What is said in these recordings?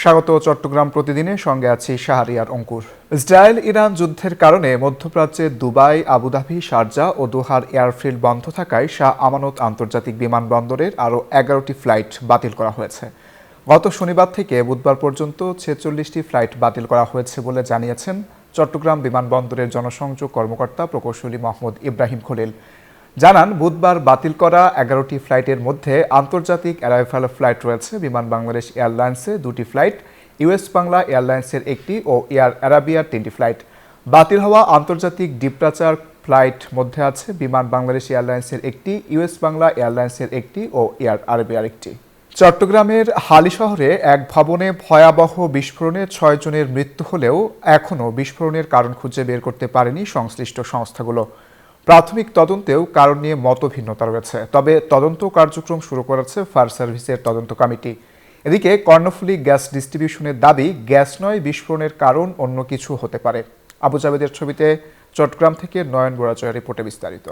স্বাগত চট্টগ্রাম প্রতিদিনে, সঙ্গে আছি শাহরিয়ার অঙ্কুর। ইসরায়েল ইরান যুদ্ধের কারণে মধ্যপ্রাচ্যে দুবাই, আবুধাবি, শারজা ও দোহার এয়ারফিল্ড বন্ধ থাকায় শাহ আমানত আন্তর্জাতিক বিমানবন্দরের আরও 11টি ফ্লাইট বাতিল করা হয়েছে। গত শনিবার থেকে বুধবার পর্যন্ত 46টি ফ্লাইট বাতিল করা হয়েছে বলে জানিয়েছেন চট্টগ্রাম বিমানবন্দরের জনসংযোগ কর্মকর্তা প্রকৌশলী মোহাম্মদ ইব্রাহিম খলিল। জানান, বুধবার বাতিল করা 11টি ফ্লাইটের মধ্যে আন্তর্জাতিক অ্যারাইভাল ফ্লাইট রয়েছে বিমান বাংলাদেশ এয়ারলাইন্সে 2টি ফ্লাইট, ইউএস বাংলা এয়ারলাইন্সের 1টি ও এয়ার আরাবিয়ার 3টি ফ্লাইট। বাতিল হওয়া আন্তর্জাতিক ডিপ্রাচার ফ্লাইট মধ্যে আছে বিমান বাংলাদেশ এয়ারলাইন্সের 1টি, ইউএস বাংলা এয়ারলাইন্সের 1টি ও এয়ার আরাবিয়ার 1টি। চট্টগ্রামের হালি শহরে এক ভবনে ভয়াবহ বিস্ফোরণে 6 জনের মৃত্যু হলেও এখনও বিস্ফোরণের কারণ খুঁজে বের করতে পারেনি সংশ্লিষ্ট সংস্থাগুলো। প্রাথমিক তদন্তেও কারণ নিয়ে মতভিন্নতা রয়েছে, তবে তদন্ত কার্যক্রম শুরু করেছে ফায়ার সার্ভিসের তদন্ত কমিটি। এদিকে কর্ণফুলী গ্যাস ডিস্ট্রিবিউশনের দাবি, গ্যাস নয়, বিস্ফোরণের কারণ অন্য কিছু হতে পারে। আবু জাবেদের ছবিতে চট্টগ্রাম থেকে নয়ন বোরাজয়ের রিপোর্টে বিস্তারিত।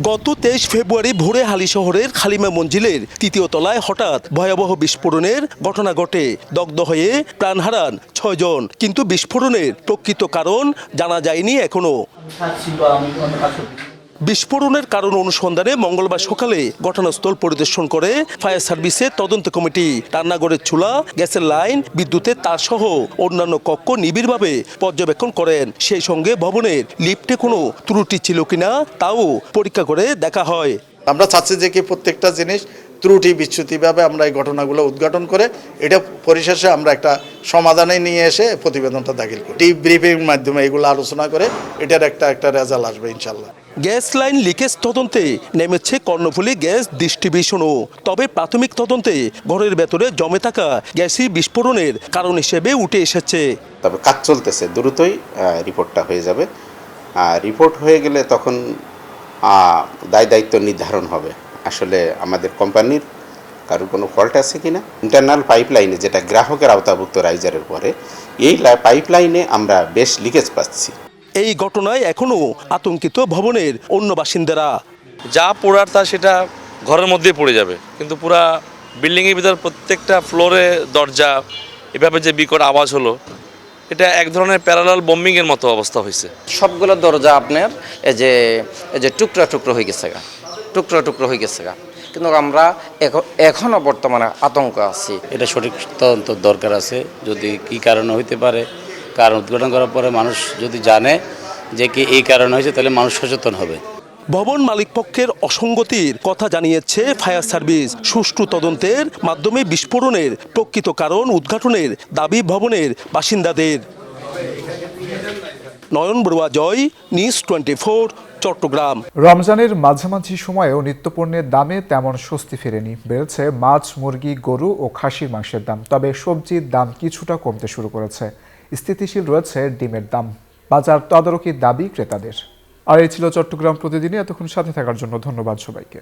গত 23 ফেব্রুয়ারি ভোরে হালি শহরের খালিমা মঞ্জিলের 3য় তলায় হঠাৎ ভয়াবহ বিস্ফোরণের ঘটনা ঘটে। দগ্ধ হয়ে প্রাণ হারান 6 জন, কিন্তু বিস্ফোরণের প্রকৃত কারণ জানা যায়নি এখনো। বিস্ফোরণের কারণ অনুসন্ধানে মঙ্গলবার সকালে ঘটনাস্থল পরিদর্শন করে ফায়ার সার্ভিসের তদন্ত কমিটি। রান্নাঘরের চুলা, গ্যাসের লাইন, বিদ্যুতের তার সহ অন্যান্য কক্ষ নিবিড়ভাবে পর্যবেক্ষণ করেন। সেই সঙ্গে ভবনের লিফটে কোনো ত্রুটি ছিল কিনা তাও পরীক্ষা করে দেখা হয়। আমরা চাচ্ছি যে কি প্রত্যেকটা জিনিস ত্রুটি বিচ্যুতিভাবে আমরা এই ঘটনাগুলো উদ্ঘাটন করে এটা পরিশেষে আমরা একটা সমাধানে নিয়ে এসে প্রতিবেদনটা দাখিল করি। ডিপ ব্রিফিং মাধ্যমে এগুলো আলোচনা করে এটার একটা রেজাল্ট আসবে ইনশাল্লাহ। গ্যাস লাইন লিকেজ তদন্তে নেমেছে কর্ণফুলী গ্যাস ডিস্ট্রিবিউশনও। তবে প্রাথমিক তদন্তে ঘরের ভেতরে জমে থাকা গ্যাসই বিস্ফোরণের কারণ হিসেবে উঠে এসেছে। তবে কাজ চলতেছে, দ্রুতই রিপোর্টটা হয়ে যাবে। রিপোর্ট হয়ে গেলে তখন দায়িত্ব নির্ধারণ হবে আসলে আমাদের কোম্পানির কারোর কোনো ফল্ট আছে কিনা। ইন্টারনাল পাইপলাইনে, যেটা গ্রাহকের আওতাভুক্ত রাইজারের পরে, এই পাইপলাইনে আমরা বেশ লিকেজ পাচ্ছি। এই ঘটনায় এখনো আতঙ্কিত ভবনের অন্য বাসিন্দারা। যা পড়ার তা সেটা ঘরের মধ্যেই পড়ে যাবে, কিন্তু পুরা বিল্ডিংয়ের ভিতর প্রত্যেকটা ফ্লোরে দরজা এভাবে যে বিকট আওয়াজ হলো, এটা এক ধরনের প্যারালাল বোম্বিংয়ের মতো অবস্থা হয়েছে। সবগুলো দরজা আপনার এই যে টুকরা টুকরো হয়ে গেছে টুকরো হয়ে গেছে কিন্তু আমরা এখনো বর্তমানে আতঙ্ক আছি। এটা সঠিক তদন্ত দরকার আছে, যদি কি কারণে হইতে পারে। কারণ উদ্ঘাটন করার পরে মানুষ যদি জানে যে কি এই কারণে হয়েছে, তাহলে মানুষ সচেতন হবে। ভবন মালিক পক্ষের অসঙ্গতির কথা জানিয়েছে ফায়ার সার্ভিস। সুষ্ঠু তদন্তের মাধ্যমে বিস্ফোরণের প্রকৃত কারণ উদ্ঘাটনের দাবি ভবনের বাসিন্দাদের। নয়ন বোরাজয়, নিউজ 24, চট্টগ্রাম। রমজানের মাঝামাঝি সময়েও নিত্যপণ্যের দামে তেমন স্বস্তি ফেরেনি। বেড়েছে মাছ, মুরগি, গরু ও খাসির মাংসের দাম, তবে সবজির দাম কিছুটা কমতে শুরু করেছে। স্থিতিশীল রয়েছে ডিমের দাম। বাজার তদারকির দাবি ক্রেতাদের। আর এই ছিল চট্টগ্রাম প্রতিদিনে। এতক্ষণ সাথে থাকার জন্য ধন্যবাদ সবাইকে।